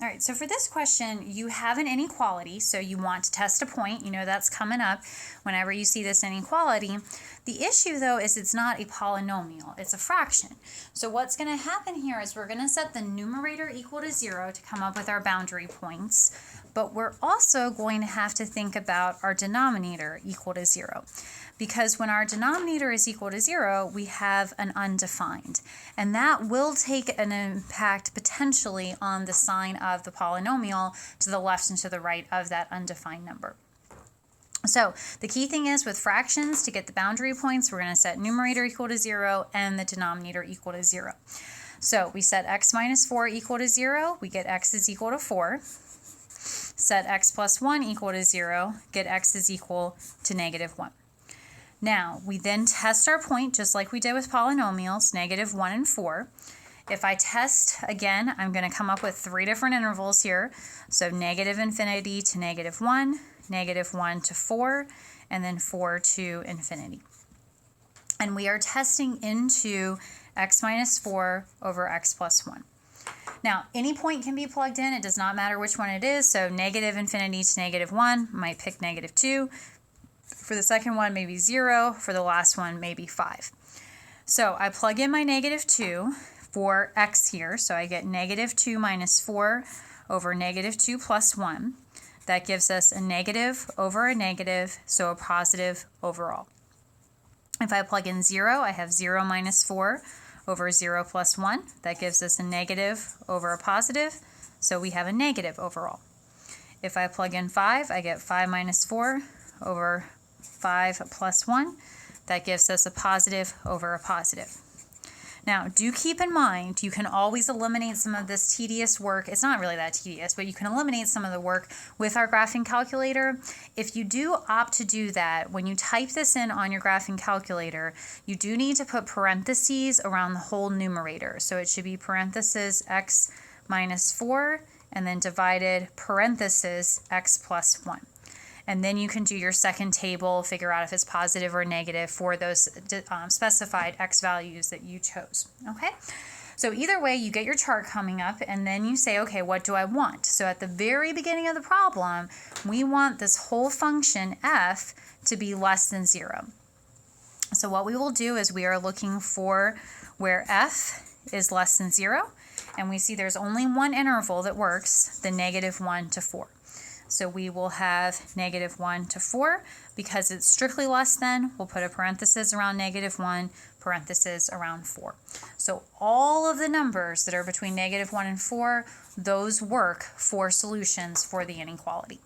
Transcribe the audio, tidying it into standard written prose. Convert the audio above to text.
All right, so for this question, you have an inequality, so you want to test a point. You know that's coming up whenever you see this inequality. The issue, though, is it's not a polynomial, it's a fraction. So what's going to happen here is we're going to set the numerator equal to 0 to come up with our boundary points, but we're also going to have to think about our denominator equal to 0. Because when our denominator is equal to 0, we have an undefined. And that will take an impact potentially on the sign of the polynomial to the left and to the right of that undefined number. So the key thing is with fractions, to get the boundary points, we're going to set numerator equal to 0 and the denominator equal to 0. So we set x minus 4 equal to 0, we get x is equal to 4. Set x plus 1 equal to 0, get x is equal to negative 1. Now, we then test our point just like we did with polynomials, negative 1 and 4. If I test again, I'm going to come up with 3 different intervals here. So negative infinity to negative 1, negative 1 to 4, and then 4 to infinity. And we are testing into x minus 4 over x plus 1. Now, any point can be plugged in. It does not matter which one it is. So negative infinity to negative 1, might pick negative 2. For the second one, maybe 0. For the last one, maybe 5. So I plug in my negative 2 for x here. So I get negative 2 minus 4 over negative 2 plus 1. That gives us a negative over a negative, so a positive overall. If I plug in 0, I have 0 minus 4 over 0 plus 1. That gives us a negative over a positive, so we have a negative overall. If I plug in 5, I get 5 minus 4 over 5 plus 1. That gives us a positive over a positive. Now, do keep in mind, you can always eliminate some of this tedious work. It's not really that tedious, but you can eliminate some of the work with our graphing calculator. If you do opt to do that, when you type this in on your graphing calculator, you do need to put parentheses around the whole numerator. So it should be parentheses x minus 4 and then divided parentheses x plus 1. And then you can do your second table, figure out if it's positive or negative for those specified x values that you chose, okay? So either way, you get your chart coming up, and then you say, okay, what do I want? So at the very beginning of the problem, we want this whole function f to be less than 0. So what we will do is we are looking for where f is less than 0, and we see there's only one interval that works, the negative 1 to 4. So we will have negative 1 to 4. Because it's strictly less than, we'll put a parenthesis around negative 1, parenthesis around 4. So all of the numbers that are between negative 1 and 4, those work for solutions for the inequality.